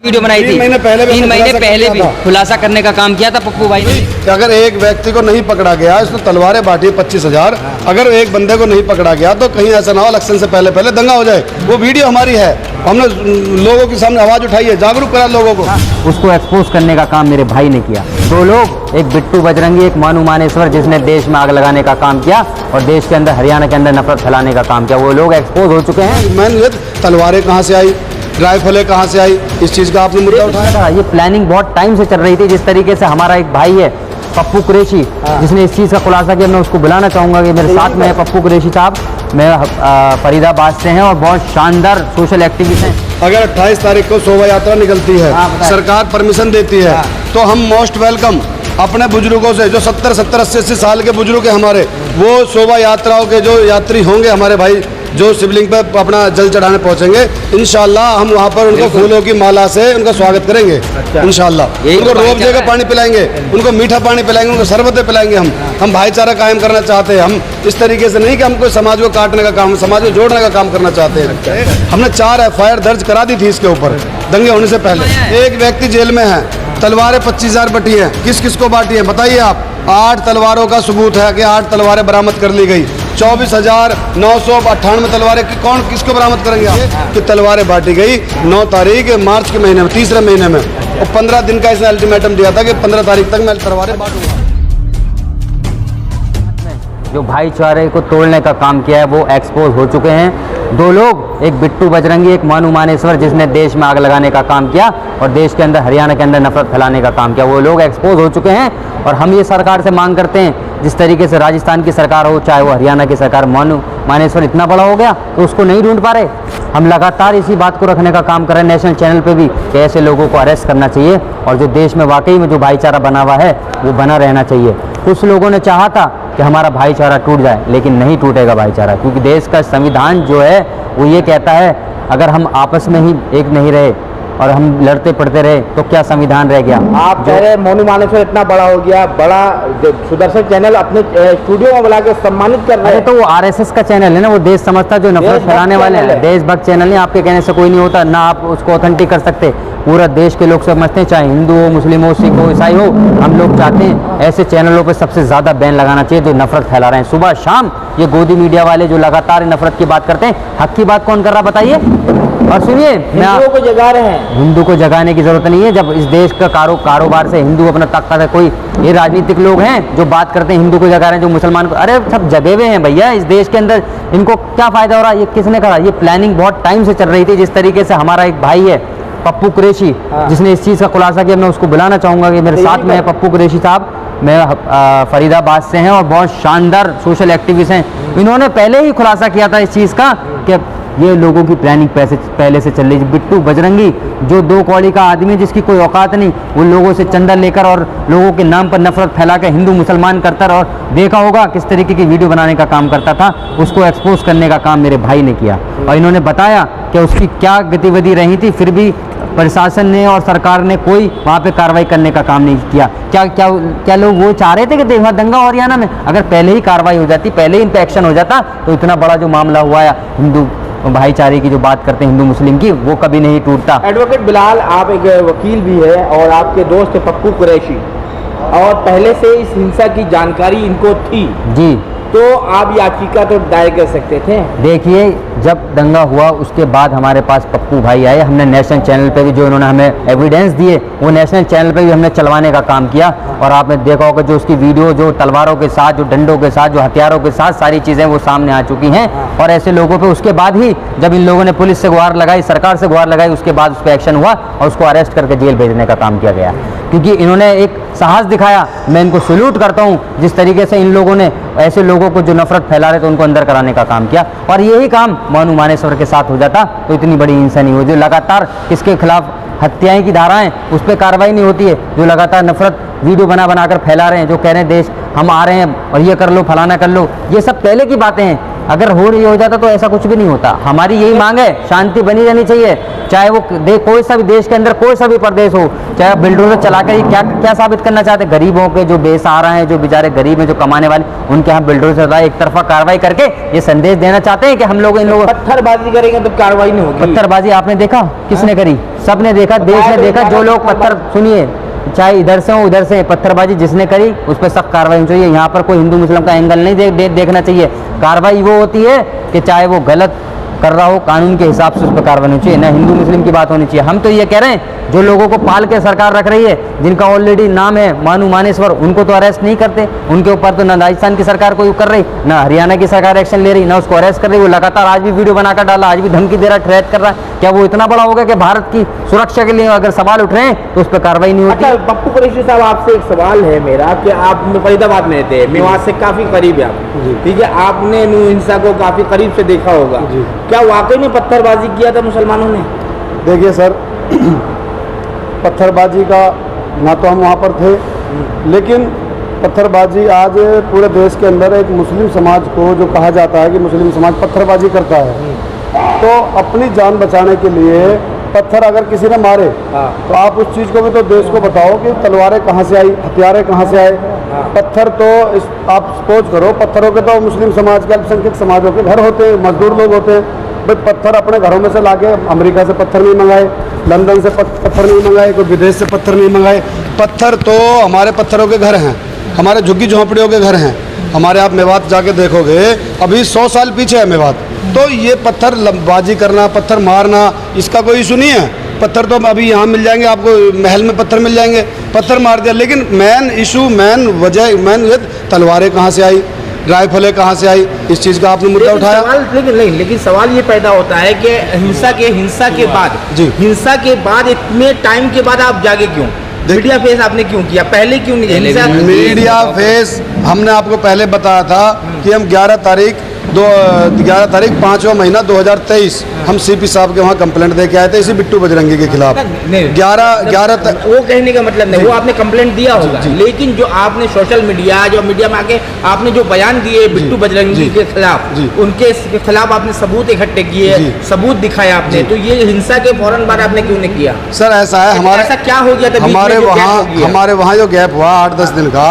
Video बनाई थी 3 महीने पहले भी 3 महीने पहले भी खुलासा करने का काम किया था पप्पू भाई ने। अगर एक व्यक्ति को नहीं पकड़ा गया, इसने तलवारें बांटी 25,000, अगर एक बंदे को नहीं पकड़ा गया तो कहीं ऐसा ना हो इलेक्शन से पहले पहले दंगा हो जाए। वो वीडियो हमारी है, हमने लोगों के सामने आवाज उठाई है, जागरूक करा लोगों को। उसको एक्सपोज करने का काम मेरे भाई ने किया। 2 लोग, एक बिट्टू बजरंगी, एक मानू मानेश्वर, जिसने देश में आग लगाने का काम किया और देश के अंदर, हरियाणा के अंदर नफरत फैलाने का काम किया। वो लोग एक्सपोज हो चुके हैं। मैंने तलवारें कहाँ से आई, राइफलें कहाँ से आई, इस चीज़ का आपने मुद्दा उठाया। ये प्लानिंग बहुत टाइम से चल रही थी। जिस तरीके से हमारा एक भाई है पप्पू कुरैशी, जिसने इस चीज़ का खुलासा किया, मैं उसको बुलाना चाहूँगा कि मेरे साथ में है पप्पू कुरैशी साहब। मैं फरीदाबाद से हैं और बहुत शानदार सोशल एक्टिविस्ट हैं। अगर 28 तारीख को शोभा यात्रा निकलती है, सरकार परमिशन देती है, तो हम मोस्ट वेलकम अपने बुजुर्गों से, जो 70, 80 साल के बुजुर्ग हैं हमारे, वो शोभा यात्राओं के जो यात्री होंगे हमारे भाई, जो शिवलिंग पर अपना जल चढ़ाने पहुंचेंगे, इंशाल्लाह हम वहां पर उनको फूलों की माला से उनका स्वागत करेंगे। इंशाल्लाह उनको रोबजे का पानी पिलाएंगे, उनको मीठा पानी पिलाएंगे, उनको शरबतें पिलाएंगे। हम भाईचारा कायम करना चाहते हैं। हम इस तरीके से नहीं कि हम कोई समाज को काटने का काम, समाज को जोड़ने का काम करना चाहते हैं। हमने 4 FIR दर्ज करा दी थी इसके ऊपर दंगे होने से पहले। एक व्यक्ति जेल में है, तलवारें 25,000 बटी हैं। किस किस को बांटी है बताइए आप? 8 तलवारों का सबूत है कि 8 तलवारें बरामद कर ली गई। 24,998 तलवारें कौन किसको बरामद करेंगे आप? कि तलवारें बांटी गई 9 तारीख मार्च के महीने में, तीसरे महीने में, और 15 दिन का इसने अल्टीमेटम दिया था कि 15 तारीख तक मैं तलवारें बांटूंगा। जो भाईचारे को तोड़ने का काम किया है वो एक्सपोज हो चुके हैं। 2 लोग, एक बिट्टू बजरंगी, एक मानू मानेश्वर, जिसने देश में आग लगाने का काम किया और देश के अंदर, हरियाणा के अंदर नफरत फैलाने का काम किया। वो लोग एक्सपोज हो चुके हैं और हम ये सरकार से मांग करते हैं, जिस तरीके से राजस्थान की सरकार हो, चाहे वो हरियाणा की सरकार, मानू मानेश्वर इतना बड़ा हो गया तो उसको नहीं ढूंढ पा रहे। हम लगातार इसी बात को रखने का काम कर रहे हैं नेशनल चैनल पे भी कि ऐसे लोगों को अरेस्ट करना चाहिए और जो देश में वाकई में जो भाईचारा बना हुआ है वो बना रहना चाहिए। कुछ लोगों ने चाहा था कि हमारा भाईचारा टूट जाए, लेकिन नहीं टूटेगा भाईचारा, क्योंकि देश का संविधान जो है वो ये कहता है अगर हम आपस में ही एक नहीं रहे और हम लड़ते पड़ते रहे तो क्या संविधान रह गया। आप कह रहे मोनू मानेश्वर इतना बड़ा हो गया, बड़ा सुदर्शन चैनल अपने स्टूडियो में बुला के सम्मानित कर रहे हैं। तो वो RSS का चैनल है ना, वो देश समझता जो नफरत फैलाने वाले हैं। देशभक्त चैनल नहीं, आपके कहने से कोई नहीं होता, ना आप उसको ऑथेंटिक कर सकते। पूरा देश के लोग समझते हैं, चाहे हिंदू हो, मुस्लिम हो, सिख हो, ईसाई हो। हम लोग चाहते हैं ऐसे चैनलों पर सबसे ज़्यादा बैन लगाना चाहिए जो नफरत फैला रहे हैं। सुबह शाम ये गोदी मीडिया वाले जो लगातार नफरत की बात करते हैं, हक की बात कौन कर रहा बताइए? और सुनिए, हिंदुओं को जगा रहे हैं। हिंदू को जगाने की जरूरत नहीं है। जब इस देश का कारोबार से हिंदू अपना ताकत है, कोई ये राजनीतिक लोग हैं जो बात करते हैं हिंदू को जगा रहे हैं, जो मुसलमान को, अरे सब जगे हुए हैं भैया इस देश के अंदर। इनको क्या फायदा हो रहा है? ये किसने करा? ये प्लानिंग बहुत टाइम से चल रही थी। जिस तरीके से हमारा एक भाई है पप्पू कुरैशी, जिसने इस चीज़ का खुलासा किया, मैं उसको बुलाना चाहूँगा कि मेरे साथ में है पप्पू कुरैशी साहब। मैं फरीदाबाद से हैं और बहुत शानदार सोशल एक्टिविस्ट हैं। इन्होंने पहले ही खुलासा किया था इस चीज़ का कि ये लोगों की प्लानिंग पहले से चल रही है। बिट्टू बजरंगी जो 2 कौड़ी का आदमी, जिसकी कोई औकात नहीं, वो लोगों से चंदा लेकर और लोगों के नाम पर नफरत फैला कर हिंदू मुसलमान करता और देखा होगा किस तरीके की वीडियो बनाने का काम करता था। उसको एक्सपोज करने का काम मेरे भाई ने किया और इन्होंने बताया कि उसकी क्या गतिविधि रही थी। फिर भी प्रशासन ने और सरकार ने कोई वहाँ पे कार्रवाई करने का काम नहीं किया। क्या लोग वो चाह रहे थे कि देखा दंगा हो हरियाणा में? अगर पहले ही कार्रवाई हो जाती, पहले ही इन पे एक्शन हो जाता तो इतना बड़ा जो मामला हुआ है हिंदू भाईचारे की जो बात करते हैं हिंदू मुस्लिम की, वो कभी नहीं टूटता। एडवोकेट बिलाल, आप एक वकील भी है और आपके दोस्त है पप्पू कुरैशी, और पहले से इस हिंसा की जानकारी इनको थी जी, तो आप याचिका तो दायर कर सकते थे। देखिए, जब दंगा हुआ उसके बाद हमारे पास पप्पू भाई आए, हमने नेशनल चैनल पे भी जो इन्होंने हमें एविडेंस दिए वो नेशनल चैनल पे भी हमने चलवाने का काम किया। और आपने देखा होगा जो उसकी वीडियो, जो तलवारों के साथ, जो डंडों के साथ, जो हथियारों के साथ सारी चीज़ें वो सामने आ चुकी हैं। और ऐसे लोगों पे उसके बाद ही जब इन लोगों ने पुलिस से गुहार लगाई, सरकार से गुहार लगाई, उसके बाद उस पर एक्शन हुआ और उसको अरेस्ट करके जेल भेजने का काम किया गया, क्योंकि इन्होंने एक साहस दिखाया। मैं इनको सैल्यूट करता हूँ जिस तरीके से इन लोगों ने ऐसे लोगों को जो नफरत फैला रहे थे उनको अंदर कराने का काम किया। और यही काम मानू मानेश्वर के साथ हो जाता तो इतनी बड़ी हिंसा नहीं होती। लगातार किसके खिलाफ हत्याएं की धाराएं, उस पर कार्रवाई नहीं होती है। जो लगातार नफरत वीडियो बनाकर फैला रहे हैं, जो कह रहे हैं देश हम आ रहे हैं और ये कर लो, फलाना कर लो, ये सब पहले की बातें हैं। अगर हो जाता तो ऐसा कुछ भी नहीं होता। हमारी यही मांग है, शांति बनी रहनी चाहिए। चाहे वो कोई सा भी देश के अंदर कोई सा भी प्रदेश हो, चाहे बिल्डोजर चलाकर ये क्या क्या साबित करना चाहते हैं? गरीबों के जो बेसहारा हैं, जो बेचारे गरीब हैं, जो कमाने वाले, उनके यहाँ बिल्डोजर चला एक तरफा कार्रवाई करके ये संदेश देना चाहते हैं कि हम लोग इन लोगों पत्थरबाजी करेंगे तो कार्रवाई नहीं होगी। पत्थरबाजी आपने देखा किसने करी? सबने देखा, देश ने देखा। जो लोग पत्थर, सुनिए, चाहे इधर से हो उधर से, पत्थरबाजी जिसने करी उस पर सख्त कार्रवाई होनी चाहिए। यहाँ पर कोई हिंदू मुस्लिम का एंगल नहीं देखना चाहिए। कार्रवाई वो होती है कि चाहे वो गलत कर रहा हो, कानून के हिसाब से उस पर कार्रवाई होनी चाहिए, ना हिंदू मुस्लिम की बात होनी चाहिए। हम तो ये कह रहे हैं जो लोगों को पाल के सरकार रख रही है, जिनका ऑलरेडी नाम है मानू मानेश्वर, उनको तो अरेस्ट नहीं करते। उनके ऊपर तो ना राजस्थान की सरकार कोई कर रही, ना हरियाणा की सरकार एक्शन ले रही, ना उसको अरेस्ट कर रही। वो लगातार आज भी वीडियो बनाकर डाला, आज भी धमकी दे रहा, थ्रेट कर रहा है। क्या वो इतना बड़ा होगा कि भारत की सुरक्षा के लिए अगर सवाल उठ रहे हैं तो उस पर कार्रवाई नहीं होती? अच्छा पप्पू कुरैशी साहब, आपसे एक सवाल है मेरा कि आप फरीदाबाद में रहते हैं, मेवात से काफी करीब है आप, ठीक है, आपने नू हिंसा को काफी करीब से देखा होगा। क्या वाकई में पत्थरबाजी किया था मुसलमानों ने? देखिए सर, पत्थरबाजी का ना तो हम वहाँ पर थे, लेकिन पत्थरबाजी आज पूरे देश के अंदर एक मुस्लिम समाज को जो कहा जाता है कि मुस्लिम समाज पत्थरबाजी करता है, तो अपनी जान बचाने के लिए पत्थर अगर किसी ने मारे तो आप उस चीज़ को भी तो देश को बताओ कि तलवारें कहाँ से आई, हथियारें कहाँ से आए। पत्थर तो आप सपोज करो, पत्थरों के तो मुस्लिम समाज के, अल्पसंख्यक समाजों के घर होते हैं, मजदूर लोग होते हैं। भाई पत्थर अपने घरों में से लाके अमेरिका से पत्थर नहीं मंगाए, लंदन से पत्थर नहीं मंगाए, कोई विदेश से पत्थर नहीं मंगाए। पत्थर तो हमारे पत्थरों के घर हैं, हमारे झुग्गी झोंपड़ियों के घर हैं। हमारे आप मेवात जाके देखोगे, अभी 100 साल पीछे है मेवात, तो ये पत्थर बाजी करना, पत्थर मारना, इसका कोई इशू नहीं है। पत्थर तो अभी यहाँ मिल जाएंगे आपको, महल में पत्थर मिल जाएंगे, पत्थर मार दिया। लेकिन मेन इशू, मेन तलवारें कहाँ से आई, राइफलें कहाँ से आई, इस चीज़ का आपने मुद्दा उठाया। लेकिन सवाल ये पैदा होता है कि हिंसा के बाद इतने टाइम के बाद आप जागे क्यों? मीडिया फेस आपने क्यों किया? पहले क्यों नहीं? मीडिया फेस हमने आपको पहले बताया था कि हम 11 तारीख 5वां महीना 2023 हम सीपी साहब के वहाँ कंप्लेंट दे के आए थे इसी बिट्टू बजरंगी के खिलाफ। 11 वो कहने का मतलब नहीं, वो आपने कंप्लेंट दिया होगा, लेकिन जो आपने सोशल मीडिया, जो मीडिया में आके आपने जो बयान दिए बिट्टू बजरंगी के खिलाफ, उनके खिलाफ आपने सबूत इकट्ठे किए, सबूत दिखाया आपने, तो ये हिंसा के फौरन बाद आपने क्यों नहीं किया? सर ऐसा है, हमारे ऐसा क्या हो गया था? हमारे वहाँ जो गैप हुआ 8-10 दिन का,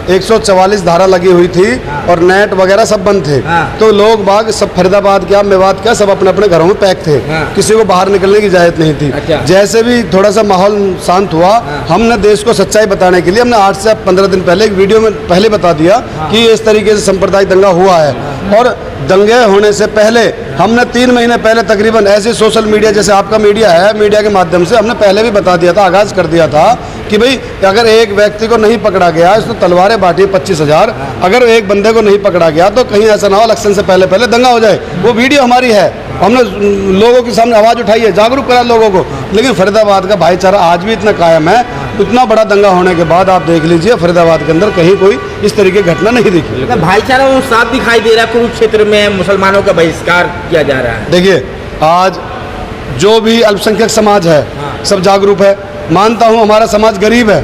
144 धारा लगी हुई थी और नेट वगैरह सब बंद थे, तो लोग बाग सब फरीदाबाद क्या, मेवात क्या, सब अपने अपने घरों में पैक थे। किसी को बाहर निकलने की इजाजत नहीं थी। जैसे भी थोड़ा सा माहौल शांत हुआ, हमने देश को सच्चाई बताने के लिए हमने 8 से 15 दिन पहले एक वीडियो में पहले बता दिया कि इस तरीके से सांप्रदायिक दंगा हुआ है। और दंगे होने से पहले हमने 3 महीने पहले तकरीबन ऐसे सोशल मीडिया, जैसे आपका मीडिया है, मीडिया के माध्यम से हमने पहले भी बता दिया था, आगाज कर दिया था कि भाई अगर एक व्यक्ति को नहीं पकड़ा गया, इसको तलवारें बांटी 25,000, अगर एक बंदे को नहीं पकड़ा गया तो कहीं ऐसा ना हो इलेक्शन से पहले दंगा हो जाए। वो वीडियो हमारी है, हमने लोगों के सामने आवाज़ उठाई है, जागरूक करा लोगों को। लेकिन फरीदाबाद का भाईचारा आज भी इतना कायम है, इतना बड़ा दंगा होने के बाद आप देख लीजिए फरीदाबाद के अंदर कहीं कोई इस तरीके की घटना नहीं दिखी। भाईचारा वो साफ दिखाई दे रहा है। कुरुक्षेत्र में मुसलमानों का बहिष्कार किया जा रहा है। देखिए आज जो भी अल्पसंख्यक समाज है सब जागरूक है। मानता हूँ हमारा समाज गरीब है,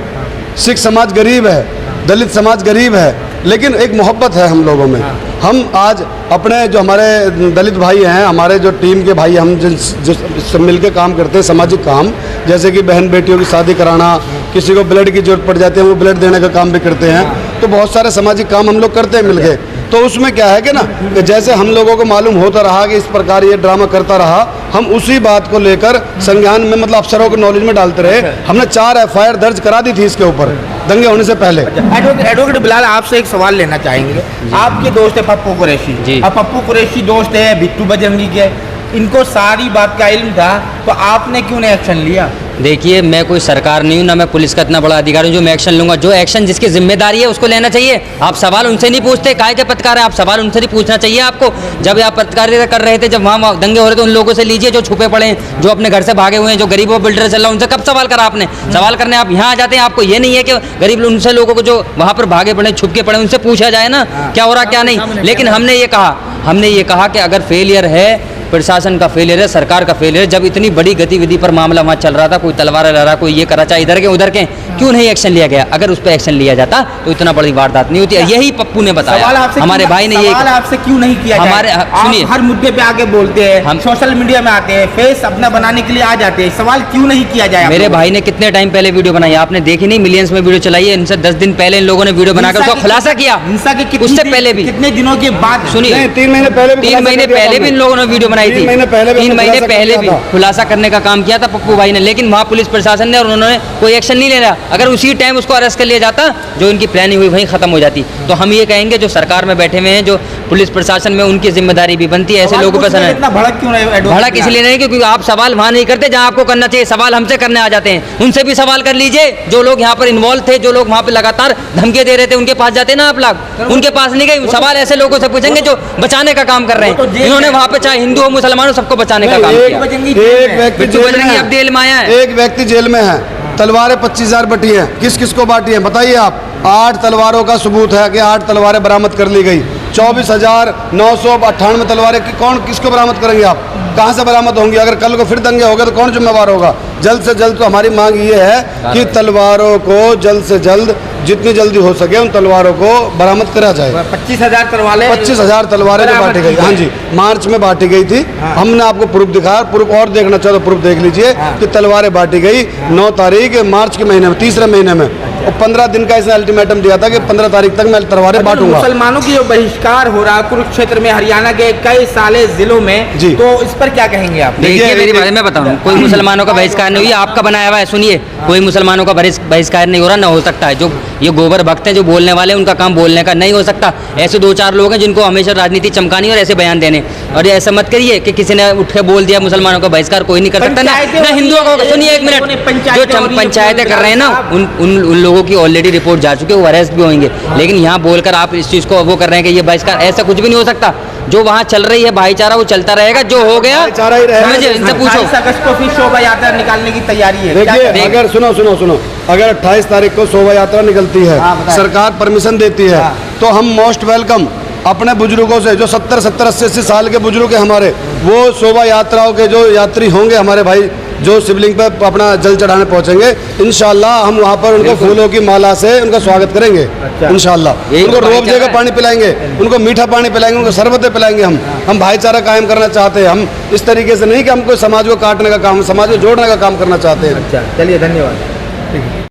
सिख समाज गरीब है, दलित समाज गरीब है, लेकिन एक मोहब्बत है हम लोगों में। हम आज अपने जो हमारे दलित भाई हैं, हमारे जो टीम के भाई, हम जो मिल के काम करते हैं सामाजिक काम, जैसे कि बहन बेटियों की शादी कराना, किसी को ब्लड की जरूरत पड़ जाती है वो ब्लड देने का काम भी करते हैं, तो बहुत सारे सामाजिक काम हम लोग करते हैं मिलके। तो उसमें क्या है कि ना, कि जैसे हम लोगों को मालूम होता रहा कि इस प्रकार ये ड्रामा करता रहा, हम उसी बात को लेकर संज्ञान में, मतलब अफसरों के नॉलेज में डालते रहे। हमने 4 FIR दर्ज करा दी थी इसके ऊपर दंगे होने से पहले। एडवोकेट बिलाल, आपसे एक सवाल लेना चाहेंगे। आपके दोस्त है पप्पू कुरैशी, अब पप्पू कुरैशी दोस्त है बिट्टू बजरंगी के, इनको सारी बात का इल्म था, तो आपने क्यों नहीं एक्शन लिया? देखिए, मैं कोई सरकार नहीं हूँ, ना मैं पुलिस का इतना बड़ा अधिकारी हूँ जो मैं एक्शन लूंगा। जो एक्शन जिसकी जिम्मेदारी है उसको लेना चाहिए। आप सवाल उनसे नहीं पूछते, काहे के पत्रकार है, आप सवाल उनसे नहीं पूछना चाहिए आपको। जब आप पत्रकारिता कर रहे थे, जब वहाँ दंगे हो रहे थे, उन लोगों से लीजिए जो छुपे पड़े हैं, जो अपने घर से भागे हुए हैं, जो गरीबों बिल्डर चल रहा है, उनसे कब सवाल करा आपने? सवाल करने आप यहाँ आ जाते हैं। आपको ये नहीं है कि गरीब उनसे लोगों को जो वहाँ पर भागे पड़े, छुप के पड़े, उनसे पूछा जाए ना क्या हो रहा क्या नहीं। लेकिन हमने ये कहा कि अगर फेलियर है, प्रशासन का फेलियर है, सरकार का फेलियर है, जब इतनी बड़ी गतिविधि पर मामला वहाँ चल रहा था, कोई तलवार लहरा, कोई ये करा, चाहे इधर के उधर के, क्यों नहीं एक्शन लिया गया? अगर उस पर एक्शन लिया जाता तो इतना बड़ी वारदात नहीं होती। यही पप्पू ने बताया, हमारे भाई ने ये सवाल आपसे क्यों नहीं किया हमारे जाए? सुनिए, आप हर मुद्दे पे आगे बोलते हैं, हम सोशल मीडिया में आते हैं, फेस अपना बनाने के लिए आ जाते हैं, सवाल क्यों नहीं किया जाए? मेरे भाई ने कितने टाइम पहले वीडियो बनाई, आपने देखी नहीं? मिलियंस में वीडियो चलाई है। इनसे 10 दिन पहले इन लोगों ने वीडियो बनाकर उसका खुलासा किया। हिंसा के उससे पहले भी कितने दिनों के बाद? सुनिए, 3 महीने पहले भी 3 महीने पहले भी इन लोगों ने वीडियो बनाई थी। 3 महीने पहले भी 3 महीने खुलासा पहले किया भी था। खुलासा करने का काम किया था पप्पू भाई ने, लेकिन वहाँ पुलिस प्रशासन ने और उन्होंने कोई एक्शन नहीं ले रहा। अगर उसी टाइम उसको अरेस्ट कर लिया जाता, जो इनकी प्लानिंग हुई वहीं खत्म हो जाती। तो हम ये कहेंगे जो सरकार में बैठे हुए हैं, जो पुलिस प्रशासन में, उनकी जिम्मेदारी भी बनती है ऐसे लोगों पर। इतना भड़क क्यों रहे? भड़क इसलिए नहीं क्योंकि आप सवाल वहाँ नहीं करते जहाँ आपको करना चाहिए, सवाल हमसे करने आ जाते हैं। उनसे भी सवाल कर लीजिए, जो लोग यहाँ पर इन्वॉल्व थे, जो लोग वहाँ पे लगातार धमकी दे रहे थे, उनके पास जाते ना आप लोग। उनके पास नहीं गए, सवाल ऐसे लोगों से पूछेंगे जो बचाने का काम कर रहे हैं। इन्होंने वहाँ पे चाहे हिंदू हो मुसलमान हो, सबको बचाने का काम किया। एक व्यक्ति बिट्टू बजरंगी अब जेल में आया है। एक व्यक्ति जेल में है, तलवारें 25,000 बटी हैं। किस किस को बांटी हैं बताइए आप? 8 तलवारों का सबूत है कि 8 तलवारें बरामद कर ली गई। 24,998 तलवारें कौन किसको बरामद करेंगे आप? कहाँ से बरामद होंगी? अगर कल को फिर दंगे हो गए तो कौन जिम्मेवार होगा? जल्द से जल्द तो हमारी मांग ये है कि तलवारों को जल्द से जल्द, जितनी जल्दी हो सके, उन तलवारों को बरामद करा जाए। 25,000 तलवारें 25,000 तलवारें जो बांटी गई, हाँ जी, मार्च में बांटी गई थी। हमने आपको प्रूफ दिखाया, प्रूफ और देखना चाहो तो प्रूफ देख लीजिए कि तलवारें बांटी गई 9 तारीख मार्च के महीने में, तीसरे महीने में। और 15 दिन का इसने अल्टीमेटम दिया था कि 15 तारीख तक मैं तलवारें बांटूंगा। मुसलमानों की जो बहिष्कार हो रहा कुरुक्षेत्र में, हरियाणा के कई सारे जिलों में, जी, तो इस पर क्या कहेंगे आप? देखिए मेरी बात मैं बताऊं, कोई मुसलमानों का बहिष्कार नहीं हुई, आपका बनाया हुआ है। सुनिए, कोई मुसलमानों का बहिष्कार नहीं हो रहा, ना हो सकता है। जो ये गोबर भक्त हैं, जो बोलने वाले हैं, उनका काम बोलने का नहीं हो सकता। ऐसे 2-4 लोग हैं जिनको हमेशा राजनीति चमकानी और ऐसे बयान देने। और ये ऐसा मत करिए कि किसी ने उठ के बोल दिया मुसलमानों का बहिष्कार कोई नहीं कर सकता, ना हिंदुओं का। सुनिए एक मिनट, जो पंचायतें कर रहे हैं ना, उन लोगों की ऑलरेडी रिपोर्ट जा चुकी है, वो अरेस्ट भी होंगे। लेकिन यहाँ बोलकर आप इस चीज़ को वो कर रहे हैं कि ये बहिष्कार, ऐसा कुछ भी नहीं हो सकता। जो वहाँ चल रही है भाईचारा, वो चलता रहेगा। जो हो गया समझिए, इनसे पूछो। 28 अगस्त को फिर शोभा यात्रा निकालने की तैयारी है। देखिए, अगर सुनो अगर 28 तारीख को शोभा यात्रा निकलती है, सरकार परमिशन देती है, तो हम मोस्ट वेलकम अपने बुजुर्गों से, जो 70, 80 साल के बुजुर्ग हैं हमारे, वो शोभा यात्राओं के जो यात्री होंगे हमारे भाई, जो शिवलिंग पर अपना जल चढ़ाने पहुंचेंगे, इंशाल्लाह हम वहाँ पर उनको फूलों की माला से उनका स्वागत करेंगे। इंशाल्लाह उनको रोबजे का पानी पिलाएंगे, उनको मीठा पानी पिलाएंगे, उनको शरबतें पिलाएंगे। हम भाईचारा कायम करना चाहते हैं। हम इस तरीके से नहीं कि हम कोई समाज को काटने का काम, समाज को जोड़ने का काम करना चाहते हैं। अच्छा, चलिए, धन्यवाद।